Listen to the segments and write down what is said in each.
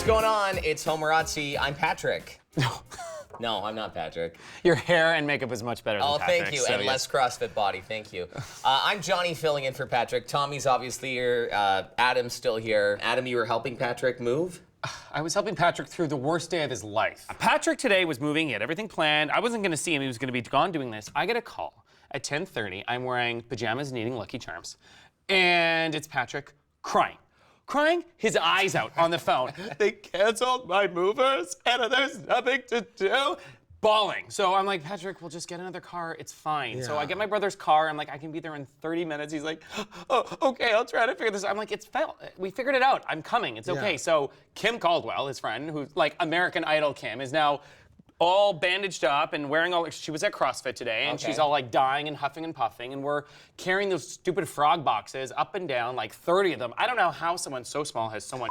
What's going on? It's Homorazzi. I'm Patrick. No. No, I'm not Patrick. Your hair and makeup is much better than Patrick. Thank you, so and less CrossFit body, thank you. I'm Johnny filling in for Patrick. Tommy's obviously here. Adam's still here. Adam, you were helping Patrick move? I was helping Patrick through the worst day of his life. Patrick today was moving. He had everything planned. I wasn't going to see him. He was going to be gone doing this. I get a call at 10:30. I'm wearing pajamas and eating Lucky Charms. And it's Patrick crying his eyes out on the phone. They canceled my movers and there's nothing to do. Bawling. So I'm like, Patrick, we'll just get another car. It's fine. Yeah. So I get my brother's car. I'm like, I can be there in 30 minutes. He's like, oh, okay, I'll try to figure this out. I'm like, we figured it out. I'm coming. It's okay. So Kim Caldwell, his friend, who's like American Idol Kim, is now all bandaged up and wearing she was at CrossFit today, and she's all like dying and huffing and puffing, and we're carrying those stupid frog boxes up and down, like 30 of them. I don't know how someone so small has so much,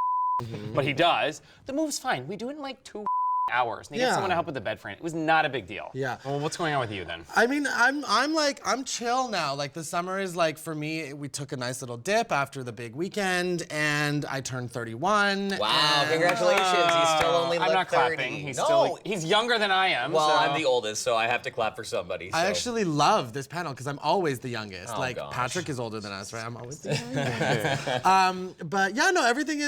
but he does. The move's fine. We do it in like 2 hours. And they get someone to help with the bed frame. It was not a big deal. Yeah. Well, what's going on with you then? I mean, I'm chill now. Like the summer is like, for me, we took a nice little dip after the big weekend, and I turned 31. Wow, congratulations. He's still only I'm not 30. clapping. He's younger than I am. Well, so. I'm the oldest, so I have to clap for somebody. So. I actually love this panel because I'm always the youngest. Oh, like gosh. Patrick is older than us, right? I'm always the youngest. But yeah, no, everything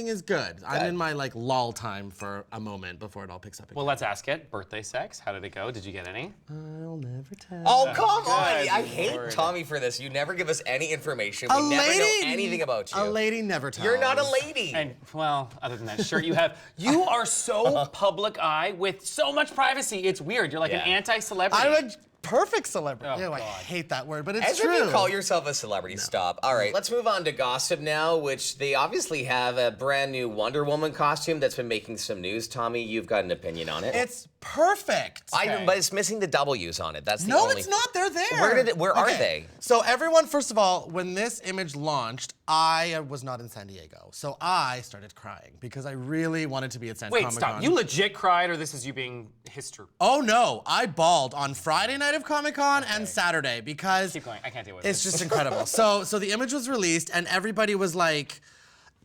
is good. I'm in my like lull time for a moment before it all picks up again. Well, let's ask it. Birthday sex. How did it go? Did you get any? I'll never tell. Oh, come on. Good I hate Lord. Tommy for this. You never give us any information. We never know anything about you. A lady never tells. You're not a lady. And, well, other than that shirt you have, you are so public eye with so much privacy. It's weird. You're like an anti-celebrity. I'm a perfect celebrity. Oh, Ew, I God. hate that word, but it's As true. if you call yourself a celebrity, stop. All right, let's move on to gossip now, which they obviously have a brand new Wonder Woman costume that's been making some news. Tommy, you've got an opinion on it. It's perfect. But it's missing the W's on it. That's the No, only... it's not. They're there. Where are they? So everyone, first of all, when this image launched, I was not in San Diego. So I started crying because I really wanted to be at San Diego. Wait, stop. You legit cried, or this is you being hysterical? Oh no, I bawled on Friday night of Comic-Con and Saturday because Keep going. I can't deal with it's this. just incredible. So the image was released and everybody was like,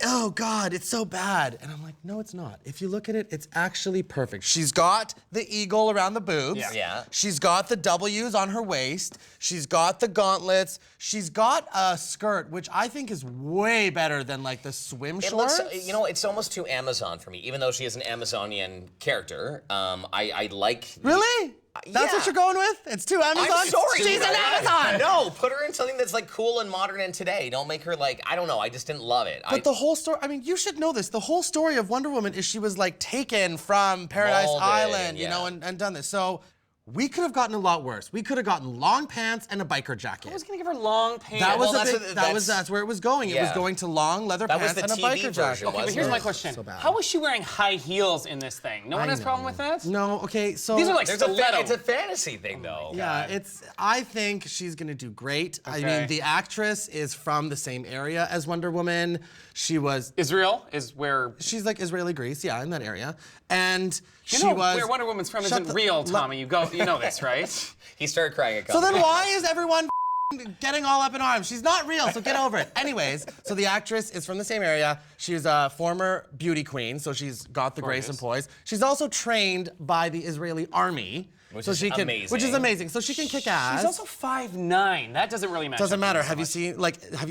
oh God, it's so bad. And I'm like, no, it's not. If you look at it, it's actually perfect. She's got the eagle around the boobs. Yeah. She's got the W's on her waist. She's got the gauntlets. She's got a skirt, which I think is way better than like the swim It shorts. looks, it's almost too Amazon for me, even though she is an Amazonian character. I like... Really? That's what you're going with? It's too Amazon? I'm sorry. She's an Amazon! No, put her in something that's like cool and modern and today. Don't make her like, I don't know, I just didn't love it. But the whole story, I mean, you should know this. The whole story of Wonder Woman is she was like taken from Paradise Molded, Island, you yeah. know, and done this. So we could have gotten a lot worse. We could have gotten long pants and a biker jacket. I was gonna give her long pants. That was Well, that's where it was going. It was Yeah. going to long leather That was pants and the a TV biker version, jacket. Okay, but wasn't here's it? my question. So bad. How was she wearing high heels in this thing? No one has a problem with that? No, okay, so These are like It's stiletto. a fantasy thing, though. yeah, I think she's gonna do great. I Okay. mean, the actress is from the same area as Wonder Woman. She was Israel is where... She's like Israeli Greece, yeah, in that area. And You she know was where Wonder Woman's from Shut isn't the- real, Tommy. You know this, right? He started crying at So then Comic-Con. why is everyone getting all up in arms? She's not real, so get over it. Anyways, so the actress is from the same area. She's a former beauty queen, so she's got the grace and poise. She's also trained by the Israeli army. Which so is she can, amazing. Which is amazing. So she can kick ass. She's also 5'9". That doesn't really matter. Doesn't matter. Have you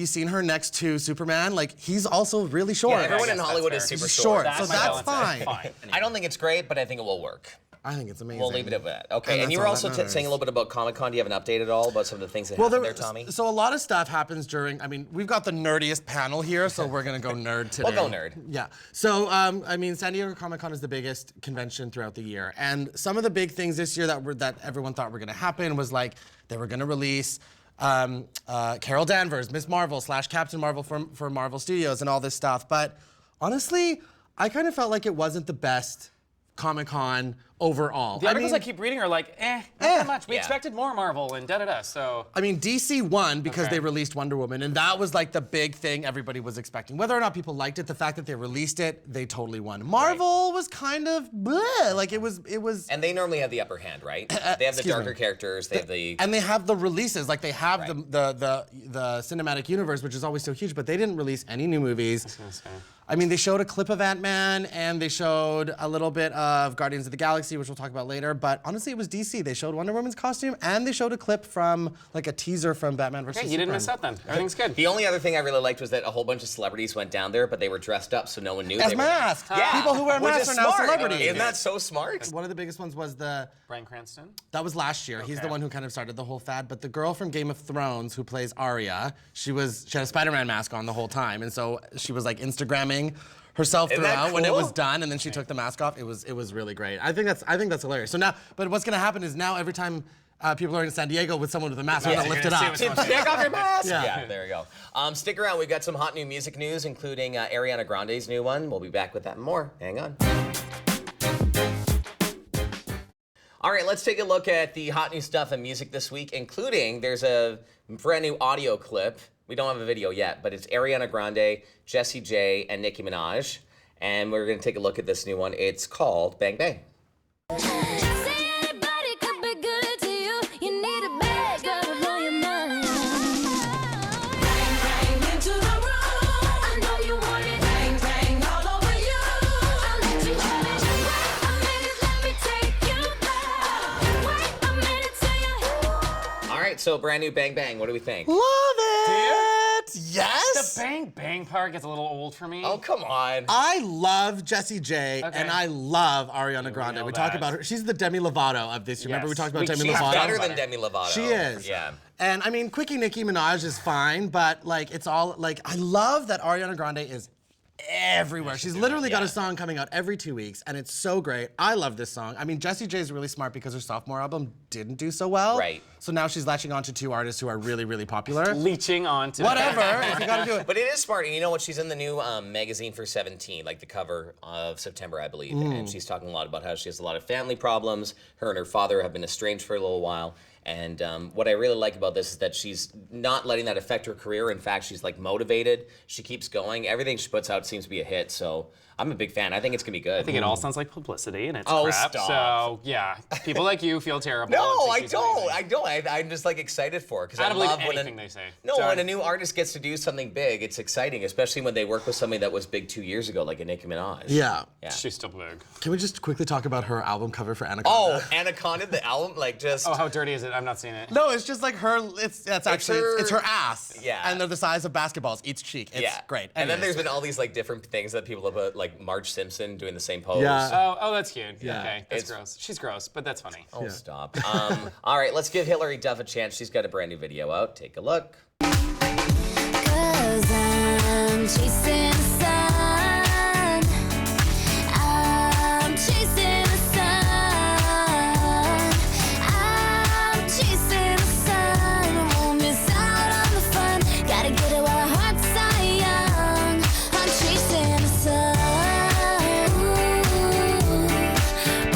seen her next to Superman? Like, he's also really short. Yeah, everyone in that's Hollywood fair. is super He's short. short, so my that's balance. fine. I don't think it's great, but I think it will work. I think it's amazing. We'll leave it at that. Okay, and that's you were all also that matters. saying a little bit about Comic-Con. Do you have an update at all about some of the things that happened there, Tommy? So a lot of stuff happens during, I mean, we've got the nerdiest panel here, so we're gonna go nerd today. We'll go nerd. Yeah. So, I mean, San Diego Comic-Con is the biggest convention throughout the year. And some of the big things this year that everyone thought were gonna happen was like, they were gonna release Carol Danvers, Miss Marvel / Captain Marvel for Marvel Studios and all this stuff. But honestly, I kind of felt like it wasn't the best Comic-Con overall. The articles I keep reading are like, not that much. We Yeah. expected more Marvel and da-da-da, so. I mean, DC won because Okay. they released Wonder Woman, and that was like the big thing everybody was expecting. Whether or not people liked it, the fact that they released it, they totally won. Marvel was kind of bleh, like it was. And they normally have the upper hand, right? They have the excuse darker me. characters. They have the. And they have the releases, like they have the cinematic universe, which is always so huge, but they didn't release any new movies. I mean, they showed a clip of Ant-Man, and they showed a little bit of Guardians of the Galaxy, which we'll talk about later, but honestly, it was DC. They showed Wonder Woman's costume, and they showed a clip from, like a teaser from Batman vs. Okay, Superman. you didn't miss out then. Everything's good. The only other thing I really liked was that a whole bunch of celebrities went down there, but they were dressed up, so no one knew As they were. masks. Yeah. People who wear Which masks is are now smart. celebrities. Isn't that so smart? One of the biggest ones was Bryan Cranston? that was last year. He's the one who kind of started the whole fad. But the girl from Game of Thrones who plays Arya, she had a Spider-Man mask on the whole time, and so she was like Instagramming herself Isn't that throughout when it cool? was done, and then she took the mask off. It was really great. I think that's hilarious. So now, but what's gonna happen is now every time people are in San Diego with someone with a mask, they're gonna lift it up. Take off your mask. Yeah. Yeah, there you go. Stick around. We've got some hot new music news, including Ariana Grande's new one. We'll be back with that and more. Hang on. All right, let's take a look at the hot new stuff in music this week, including there's a brand new audio clip. We don't have a video yet, but it's Ariana Grande, Jessie J, and Nicki Minaj. And we're going to take a look at this new one. It's called Bang Bang. Say anybody could be good to you. You need a bad girl to blow your mind. Bang, bang into the room. I know you want it. Bang, bang all over you. I'll let you have it. Wait a minute, let me take you back. Wait a minute till you. All right, so brand new Bang Bang. What do we think? Love it. Yes. The bang bang part gets a little old for me. Oh, come on. I love Jessie J, and I love Ariana Grande. know We talk that. about her. She's the Demi Lovato of this year. Remember we Yes. talked about Demi She's Lovato? Better than Demi Lovato. She is. Yeah. And I mean, Quickie Nicki Minaj is fine, but like it's all like I love that Ariana Grande is everywhere. She's literally got a song coming out every 2 weeks, and it's so great. I love this song. I mean, Jessie J is really smart because her sophomore album didn't do so well. Right. So now she's latching on to two artists who are really, really popular. Leeching on to Whatever, if you gotta do it. But it is smart, and you know what? She's in the new magazine for 17, like the cover of September, I believe. And she's talking a lot about how she has a lot of family problems. Her and her father have been estranged for a little while. And what I really like about this is that she's not letting that affect her career. In fact, she's like motivated. She keeps going. Everything she puts out seems to be a hit. So I'm a big fan. I think it's gonna be good. I think it all sounds like publicity and it's Oh, crap. stop. So yeah, people like you feel terrible. No, and I think she's don't. amazing. I don't. I'm just like excited for it because I I don't believe love when anything they say. No, Sorry. when a new artist gets to do something big, it's exciting, especially when they work with somebody that was big 2 years ago, like a Nicki Minaj. Yeah. Yeah. She's still big. Can we just quickly talk about her album cover for Anaconda? Oh, Anaconda, the album, like just. Oh, how dirty is it? I'm not seeing it. No, it's just like her. It's her ass. Yeah. And they're the size of basketballs, each cheek. It's yeah, great. And then Anyways. there's been all these like different things that people have put, like Marge Simpson doing the same pose. Yeah. Oh, that's cute. Yeah. Okay, that's It's- gross. She's gross, but that's funny. Oh, stop. All right, let's give Hillary Duff a chance. She's got a brand new video out. Take a look. 'Cause I'm chasing the sun. I'm chasing the sun. I'm chasing the sun. Won't miss out on the fun. Gotta get it while our hearts are young. I'm chasing the sun.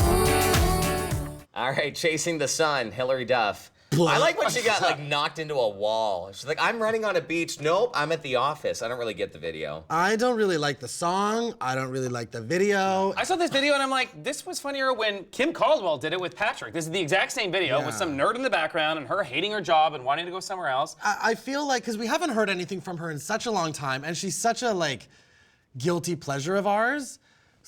Ooh. All right, Chasing the Sun, Hillary Duff. I like when she got like knocked into a wall. She's like, I'm running on a beach. Nope, I'm at the office. I don't really get the video. I don't really like the song. I don't really like the video. I saw this video and I'm like, this was funnier when Kim Caldwell did it with Patrick. This is the exact same video with some nerd in the background and her hating her job and wanting to go somewhere else. I feel like because we haven't heard anything from her in such a long time, and she's such a like guilty pleasure of ours.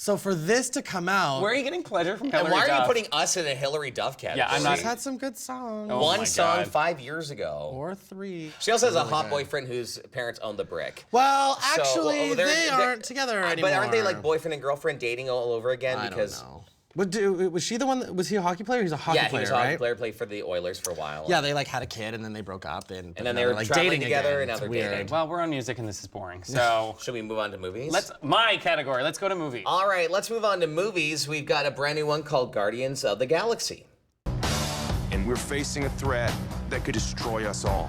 So for this to come out, Where are you getting pleasure from Hillary And why are you Duff? putting us in a Hillary Duff category? Yeah, I'm not- she's had some good songs. Oh One my song God. 5 years ago. Or three. She also has a hot boyfriend whose parents own the brick. Well, So, actually, they're- they aren't together anymore. But aren't they like boyfriend and girlfriend dating all over again? I Because don't know. Was she the one? Was he a hockey player? He's a hockey yeah, he player, was a hockey right? player, played for the Oilers for a while. Yeah, they like had a kid and then they broke up. And then they were like traveling dating together, again. and now It's they're weird. dating. Well, we're on music and this is boring. So Should we move on to movies? my category. Let's go to movies. All right, let's move on to movies. We've got a brand new one called Guardians of the Galaxy. And we're facing a threat that could destroy us all.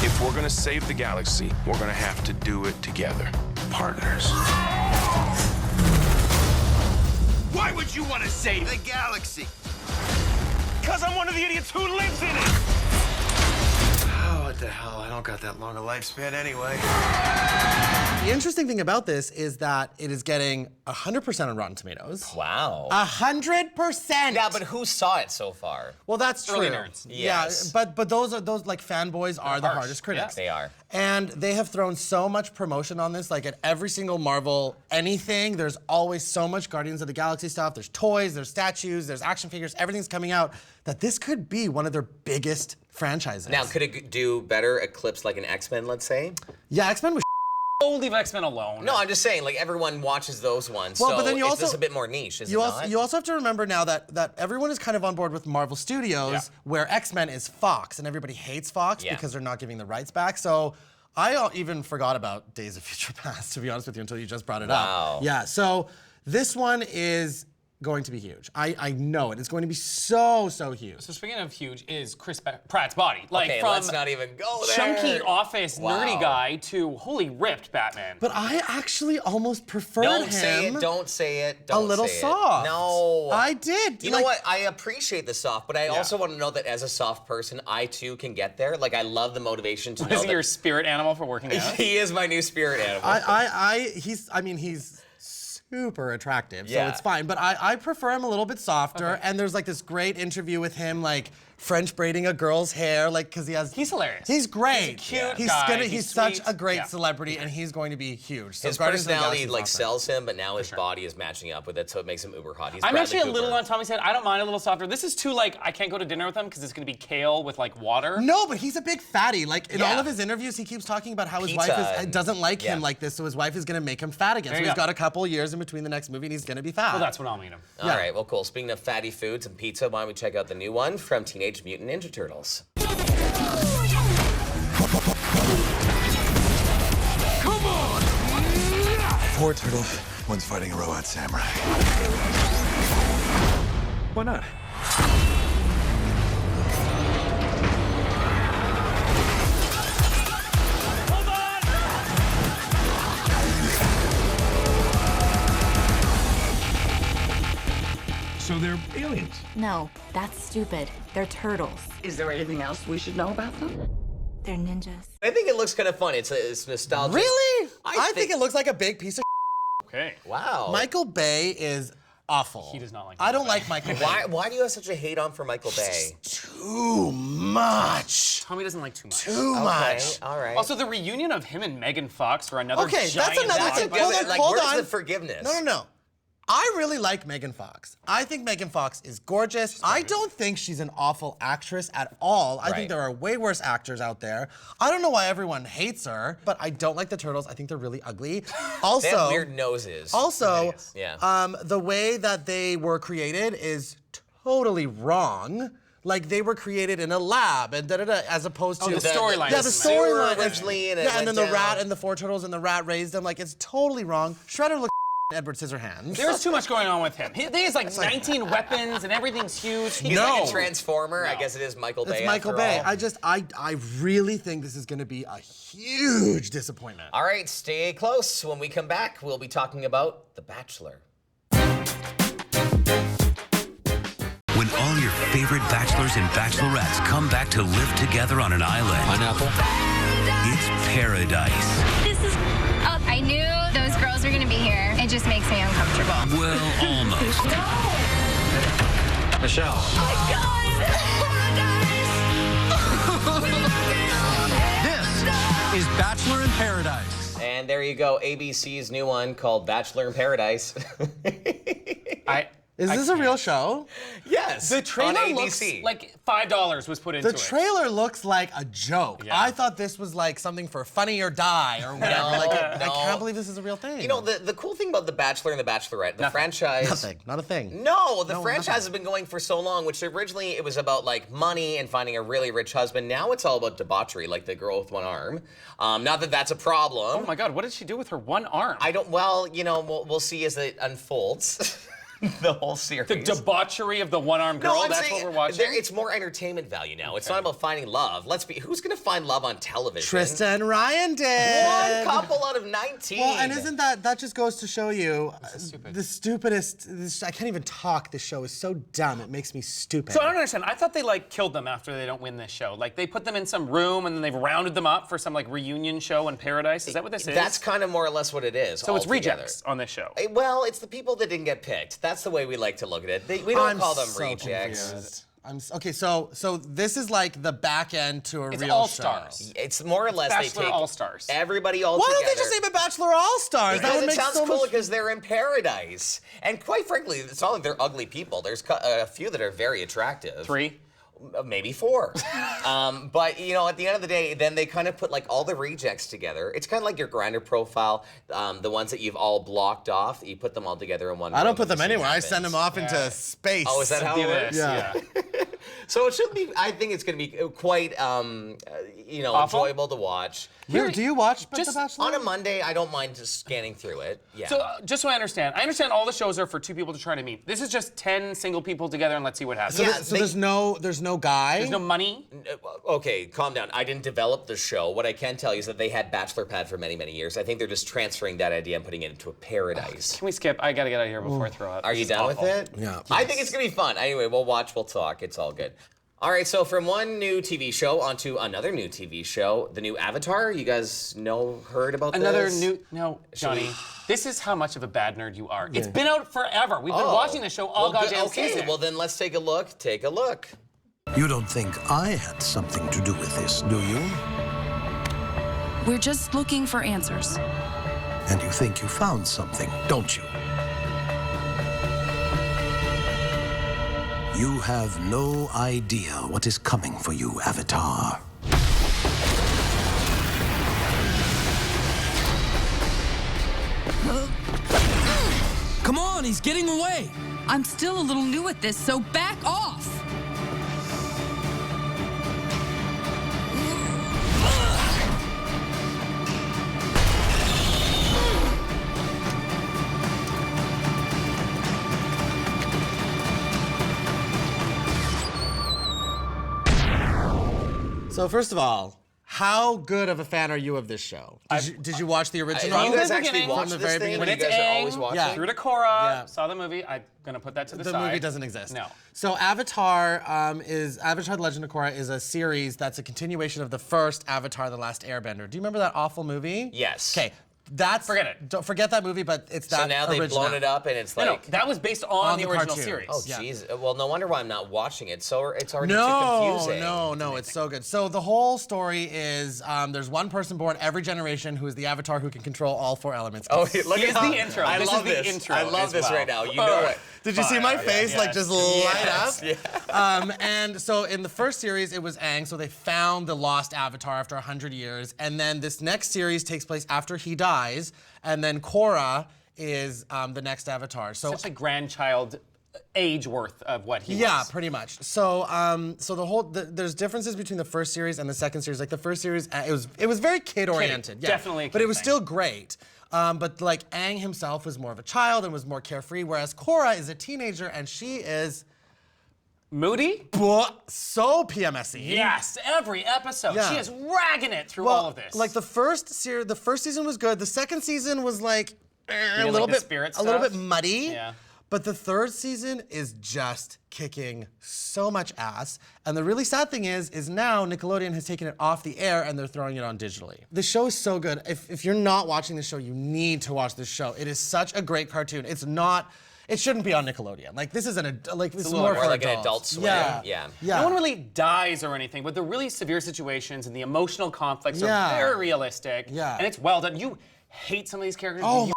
If we're we're gonna save the galaxy, we're gonna have to do it together. Partners. Why would you want to save the galaxy? Because I'm one of the idiots who lives in it! Oh, what the hell? I don't got that long a lifespan anyway. The interesting thing about this is that it is getting 100% on Rotten Tomatoes. Wow. 100%. Yeah, but who saw it so far? Well, that's true. Early nerds. Yes. Yeah, but those like fanboys are the harsh. hardest critics. They are. And they have thrown so much promotion on this. Like at every single Marvel anything, there's always so much Guardians of the Galaxy stuff. There's toys, there's statues, there's action figures, everything's coming out. That this could be one of their biggest franchises. Now, could it do better eclipse like an X-Men, let's say? Yeah, X-Men was. Oh, leave X-Men alone. No, I'm just saying, like everyone watches those ones. Well, so but then you it's also- just a bit more niche, is it You not? also have to remember now that everyone is kind of on board with Marvel Studios, Yeah. where X-Men is Fox, and everybody hates Fox Yeah. because they're not giving the rights back. So I even forgot about Days of Future Past, to be honest with you, until you just brought it Wow. up. Yeah, so this one is going to be huge. I know it. It's going to be so huge. So speaking of huge, is Chris Pratt's body. Like Okay, from let's not even go there. chunky office nerdy Wow. guy to holy ripped Batman. But I actually almost preferred Don't him say it, don't say it, a don't little say it. soft. No. I did. You know what? I appreciate the soft, but I also want to know that as a soft person, I too can get there. Like, I love the motivation to know Is he that your spirit animal for working out? he is my new spirit animal. He's super attractive, so Yeah. it's fine. But I prefer him a little bit softer. And there's like this great interview with him, like French braiding a girl's hair, like because He's hilarious. He's great. He's a cute guy. He's He's such sweet. a great Yeah. celebrity, and he's going to be huge. So His Guardians of the personality Galaxy is like awesome. sells him, but now his body is matching up with it, so it makes him uber hot. He's I'm Bradley actually a little Cooper. on Tommy's head. I don't mind a little softer. This is too like I can't go to dinner with him because it's gonna be kale with like water. No, but he's a big fatty. Like in Yeah. all of his interviews, he keeps talking about how his Pizza wife and- doesn't like him yeah. like this, so his wife is going to make him fat again. There So you he's go. got a couple years in between the next movie, and he's going to be fat. Well, that's when I'll meet him. All right, well, cool. Speaking of fatty foods and pizza, why don't we check out the new one from Teenage Mutant Ninja Turtles? Four turtles, one's fighting a robot samurai. Why not? So they're aliens. No, that's stupid. They're turtles. Is there anything else we should know about them? They're ninjas. I think it looks kind of fun. It's nostalgic. Really? I think it looks like a big piece of. Okay. Wow. Michael Bay is awful. He does not like I Michael don't like Michael Bay. Why do you have such a hate on for Michael Bay? Too much. Tommy doesn't like too much. Too Okay, much. all right. Also, the reunion of him and Megan Fox for another Okay, that's giant another blockbuster. thing. Hold on, like, hold where's on. the forgiveness? No. I really like Megan Fox. I think Megan Fox is gorgeous. I don't think she's an awful actress at all. I Right. think there are way worse actors out there. I don't know why everyone hates her, but I don't like the turtles. I think they're really ugly. Also, They have weird noses. Also, Yeah. the way that they were created is totally wrong. Like they were created in a lab and as opposed to the storyline Yeah, the isn't storyline originally, and it yeah, and went then the rat down. and the four turtles and the rat raised them. Like it's totally wrong. Shredder looks Edward Scissorhands. There's too much going on with him. He has like 19 weapons and everything's huge. He's like a transformer. I guess it is Michael Bay. It's Michael after Bay. all. I really think this is going to be a huge disappointment. All right, stay close. When we come back, we'll be talking about The Bachelor. When all your favorite bachelors and bachelorettes come back to live together on an island. Pineapple. It's paradise. This is. Oh, I knew those girls were gonna be here. It just makes me uncomfortable. Well, almost. Michelle. This is Bachelor in Paradise. And there you go, ABC's new one called Bachelor in Paradise. Is this a real show? Yes. The trailer on looks ABC. like $5 was put into The it. trailer looks like a joke. Yeah. I thought this was like something for Funny or Die or whatever. I can't believe this is a real thing. You know, the cool thing about The Bachelor and The Bachelorette, the franchise... Nothing. Not a thing. No, the No, franchise nothing. has been going for so long, which originally it was about like money and finding a really rich husband. Now it's all about debauchery, like the girl with one arm. Not that that's a problem. Oh my God, what did she do with her one arm? I don't, well, you know, we'll see as it unfolds. the whole series. The debauchery of the one-armed girl, that's saying what we're watching? it's more entertainment value now. It's not about finding love. Who's gonna find love on television? Trista and Ryan did. One couple out of 19. Well, and isn't that just goes to show you the stupidest, I can't even talk, this show is so dumb, it makes me stupid. So I don't understand. I thought they like killed them after they don't win this show. Like they put them in some room and then they've rounded them up for some like reunion show in paradise. Is that what this is? That's kind of more or less what it is. So it's altogether. rejects on this show. Well, it's the people that didn't get picked. That's the way we like to look at it. We don't call them so rejects. confused. Okay, so this is like the back end to a It's real all-stars. show. It's more or less Bachelor they take All-Stars. everybody all Why together. don't they just name it Bachelor All-Stars? That Because would it make sounds so cool much. because they're in paradise. And quite frankly, it's not like they're ugly people. There's a few that are very attractive. 3? Maybe 4. But, you know, at the end of the day, then they kind of put like all the rejects together. It's kind of like your Grindr profile, the ones that you've all blocked off. You put them all together in one I don't room put and them see what anywhere. I happens. send them off into space. Oh, is that how it works? Yeah. So it should be, I think it's going to be quite, you know, Awful? enjoyable to watch. Do you watch Just The Bachelor? On a Monday, I don't mind just scanning through it. Yeah. So just so I understand all the shows are for 2 people to try to meet. This is just 10 single people together and let's see what happens. So there's no guy? There's no money? Okay, calm down. I didn't develop the show. What I can tell you is that they had Bachelor Pad for many, many years. I think they're just transferring that idea and putting it into a paradise. Can we skip? I gotta get out of here before I throw up. Are you down with it? Yeah. I think it's going to be fun. Anyway, we'll watch, we'll talk. It's all good. All right, so from one new TV show onto another new TV show, the new Avatar. You guys heard about this? No, Johnny. This is how much of a bad nerd you are. It's been out forever. We've been watching the show all Well, good. goddamn Okay, season. well then let's take a look. Take a look. You don't think I had something to do with this, do you? We're just looking for answers. And you think you found something, don't you? You have no idea what is coming for you, Avatar. Come on, he's getting away. I'm still a little new at this, so back off. So first of all, how good of a fan are you of this show? Did you watch the original? You guys actually beginning. watch From the this very thing? beginning. You guys are always watching? Yeah. Through to Korra, Yeah. saw the movie. I'm gonna put that to the The side. movie doesn't exist. No. So Avatar Avatar: The Legend of Korra is a series that's a continuation of the first Avatar: The Last Airbender. Do you remember that awful movie? Yes. Okay, that's Forget it. Don't forget that movie, but it's that So now they've original. blown it up and it's No, like... that was based on the original cartoon. series. Oh, Yeah. jeez. Well, no wonder why I'm not watching it. So it's already too No, confusing. no, it's so good. So the whole story is there's one person born every generation who is the Avatar who can control all 4 elements. Oh, look Here's at how, the intro. I This love is the this. intro I love as this well. right now. You know it. Did you see my face like yes. just light up? Yes. And so in the first series, it was Aang. So they found the lost Avatar after 100 years. And then this next series takes place after he dies. And then Korra is the next Avatar. So Such a grandchild age worth of what he yeah, was. pretty much. So so there's differences between the first series and the second series. Like the first series, it was very kid oriented. Yeah, definitely a but kid it was thing. still great. But like Aang himself was more of a child and was more carefree, whereas Korra is a teenager and she is Moody? so PMSy. Yes, every episode. Yeah. She is ragging it through all of this. Like the first season was good. The second season was like a didn't little like the bit spirit a little stuff? bit muddy. Yeah. But the third season is just kicking so much ass. And the really sad thing is now Nickelodeon has taken it off the air and they're throwing it on digitally. The show is so good. If you're not watching the show, you need to watch this show. It is such a great cartoon. It shouldn't be on Nickelodeon. Like this is this is more more for like an adults. Adult Swim. Yeah. No one really dies or anything, but the really severe situations and the emotional conflicts Yeah. are very realistic. Yeah. And it's well done. You hate some of these characters. Oh, you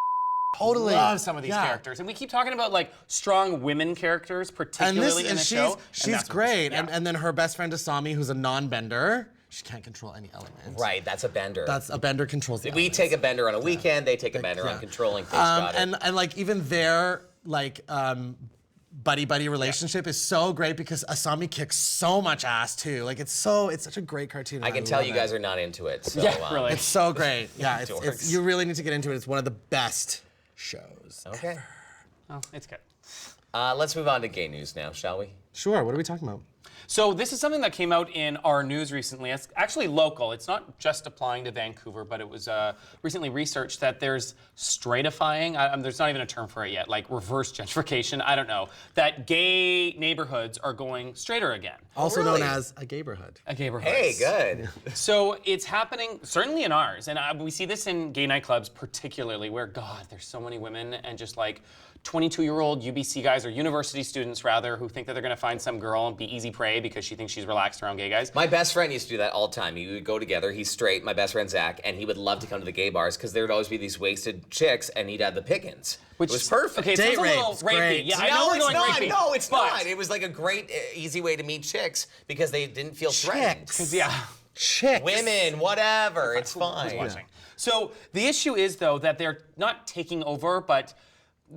totally. love some of these Yeah. characters. And we keep talking about like strong women characters, particularly in the show. She's great. And then her best friend Asami, who's a non-bender. She can't control any element. Right, that's a bender. That's a bender controls the We elements. take a bender on a weekend, they take a bender on controlling things. Got it. And like even their buddy relationship is so great because Asami kicks so much ass too. Like it's such a great cartoon. I can tell you guys are not into it. So, really. It's so great. Yeah, Dorks. you really need to get into it. It's one of the best shows. Okay. Oh, it's good. Let's move on to gay news now, shall we? Sure, what are we talking about? So this is something that came out in our news recently. It's actually local. It's not just applying to Vancouver, but it was recently researched that there's straightifying. There's not even a term for it yet, like reverse gentrification. I don't know. That gay neighborhoods are going straighter again. Also really? known as a gayborhood. A gayborhood. Hey, good. So it's happening certainly in ours, and we see this in gay nightclubs particularly, where God, there's so many women and just like 22-year-old UBC guys or university students rather who think that they're going to find some girl and be easy prey because she thinks she's relaxed around gay guys. My best friend used to do that all the time. We would go together. He's straight, my best friend Zach, and he would love to come to the gay bars because there would always be these wasted chicks, and he'd have the pickings. Which was perfect. Okay, Date sounds a little rape's rapey. great. Yeah, I know we're going rapey. No, it's but- not. It was like a great, easy way to meet chicks because they didn't feel threatened. Yeah. Chicks. Women, whatever, it's fine. Watching. So the issue is, though, that they're not taking over, but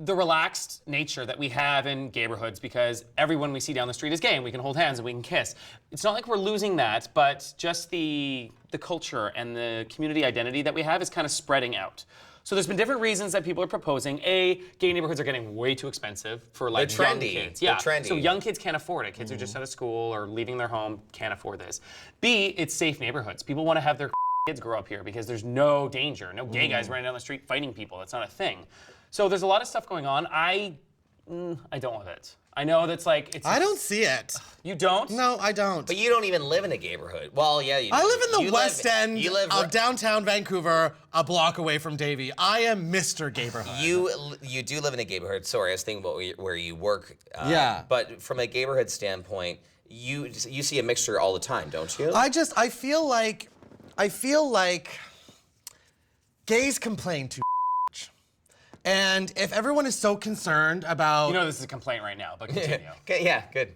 the relaxed nature that we have in gayborhoods, because everyone we see down the street is gay and we can hold hands and we can kiss. It's not like we're losing that, but just the culture and the community identity that we have is kind of spreading out. So there's been different reasons that people are proposing. A, gay neighborhoods are getting way too expensive for like They're young trendy. kids. They're Yeah, trendy. so young kids can't afford it. Kids are just out of school or leaving their home, can't afford this. B, it's safe neighborhoods. People want to have their kids grow up here because there's no danger, no gay guys running down the street fighting people. That's not a thing. So there's a lot of stuff going on. I don't love it. I know that's like it's. I don't see it. You don't? No, I don't. But you don't even live in a gayborhood. Well, yeah, you do. I live in the You west end you live of downtown Vancouver, a block away from Davie. I am Mr. Gayborhood. You do live in a gayborhood. Sorry, I was thinking about where you work. Yeah. But from a gayborhood standpoint, you see a mixture all the time, don't you? I feel like gays complain too much. And if everyone is so concerned about... You know this is a complaint right now, but continue. Okay, yeah, good.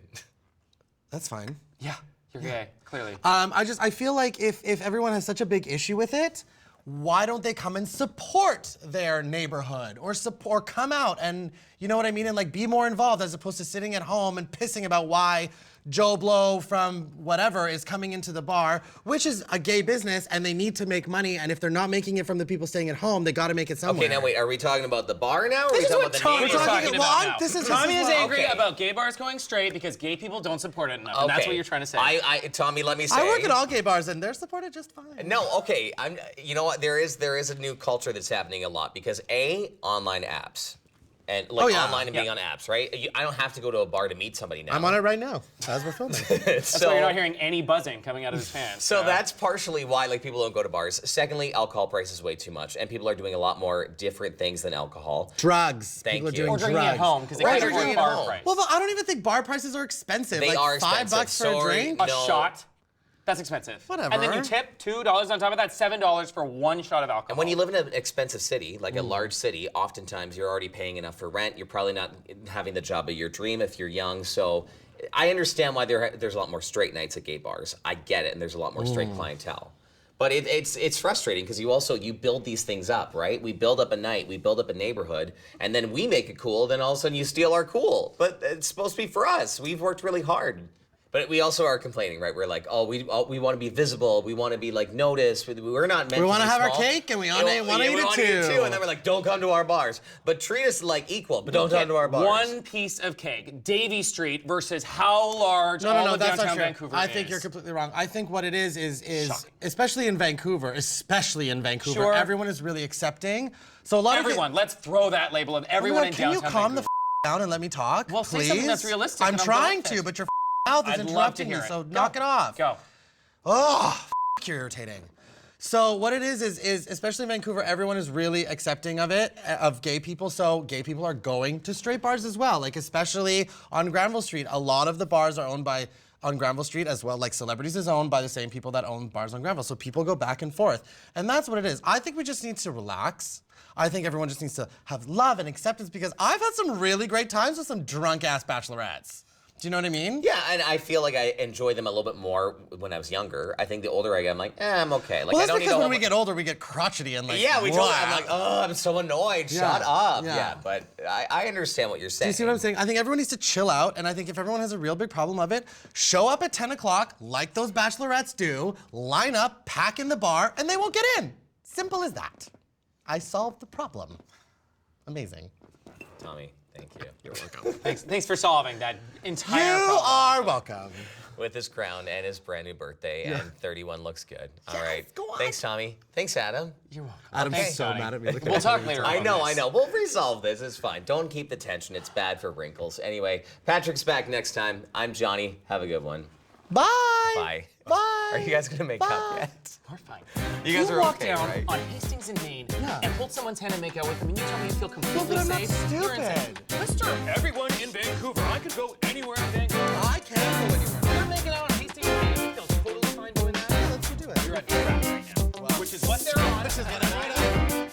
That's fine. Yeah, you're gay, clearly. I feel like if everyone has such a big issue with it, why don't they come and support their neighborhood or come out and, you know what I mean, and like be more involved as opposed to sitting at home and pissing about why Joe Blow from whatever is coming into the bar, which is a gay business and they need to make money, and if they're not making it from the people staying at home, they gotta make it somewhere. Okay, now wait, are we talking about the bar now, or are we This is talking what about the Tommy- neighborhood? We're talking about now. this is Tommy is what- angry okay. about gay bars going straight because gay people don't support it enough, and that's what you're trying to say. Tommy, let me say. I work at all gay bars and they're supported just fine. No, okay. You know what? There is a new culture that's happening a lot because online apps, and like online and being on apps, right? I don't have to go to a bar to meet somebody now. I'm on it right now as we're filming. That's why you're not hearing any buzzing coming out of his fans. So that's partially why like people don't go to bars. Secondly, alcohol prices way too much, and people are doing a lot more different things than alcohol. Drugs. Thank People are you. doing or drinking drugs. at home because they Right, can't or afford drinking the at bar home. price. Well, but I don't even think bar prices are expensive. They like are expensive. $5 for a Sorry. drink. A No. shot. That's expensive. Whatever. And then you tip $2 on top of that, $7 for one shot of alcohol. And when you live in an expensive city, like a large city, oftentimes you're already paying enough for rent. You're probably not having the job of your dream if you're young. So I understand why there's a lot more straight nights at gay bars. I get it, and there's a lot more straight clientele. But it's frustrating because you build these things up, right? We build up a night, we build up a neighborhood, and then we make it cool. Then all of a sudden you steal our cool. But it's supposed to be for us. We've worked really hard. But we also are complaining, right? We're like, we want to be visible. We want to be like noticed. We're not meant to be We want to have our small. cake and we want to eat we it wanna too. And then we're like, don't come to our bars. But treat us like equal, but don't come to our bars. One piece of cake, Davie Street versus how large all No, of that's downtown not true. Vancouver I is. think you're completely wrong. I think what it is Shocking. especially in Vancouver, Sure. everyone is really accepting. So a lot Everyone, let's throw that label of everyone in Can downtown you calm Vancouver. the down and let me talk? Well, please? say something that's realistic I'm and I'm trying good to, with but your mouth is I'd love to interrupting me, hear it. so Go. knock it off. Go. Oh, you're irritating. So what it is especially in Vancouver, everyone is really accepting of it, of gay people. So gay people are going to straight bars as well. Like especially on Granville Street, a lot of the bars are owned by on Granville Street as well. Like Celebrities is owned by the same people that own bars on Granville. So people go back and forth, and that's what it is. I think we just need to relax. I think everyone just needs to have love and acceptance because I've had some really great times with some drunk ass bachelorettes. Do you know what I mean? Yeah, and I feel like I enjoy them a little bit more when I was younger. I think the older I get, I'm like, I'm okay. Like, Well, I that's don't need because a when whole we bu- get older, we get crotchety and like. Yeah, we totally. blah. I'm like, I'm so annoyed. Shut up. yeah. Yeah, but I understand what you're Do saying. you see what I'm saying? I think everyone needs to chill out, and I think if everyone has a real big problem of it, show up at 10 o'clock like those bachelorettes do, line up, pack in the bar, and they won't get in. Simple as that. I solved the problem. Amazing. Tommy, thank you. Thank you. You're welcome. Thanks for solving that entire You problem. are welcome. With his crown and his brand new birthday, and 31 looks good. All Yes, right. go on. Thanks, Tommy. Thanks, Adam. You're welcome. Adam's Okay, so Johnny. mad at me. Look at We'll him. talk later. I about know, this. I know. We'll resolve this. It's fine. Don't keep the tension. It's bad for wrinkles. Anyway, Patrick's back next time. I'm Johnny. Have a good one. Bye. Bye. Bye. Are you guys gonna make up yet? We're fine. You guys are walk okay, down right? on Hastings and Maine Yeah. and hold someone's hand and make out with them, and you tell me you feel completely but I'm not safe. You're insane. stupid. Mister, everyone in Vancouver, I could go anywhere in Vancouver. I can't go anywhere. You're making out on Hastings and Maine. You feel totally fine doing that. Let's do it. You're at the track right now, which is what they're on. Which is what I'm doing.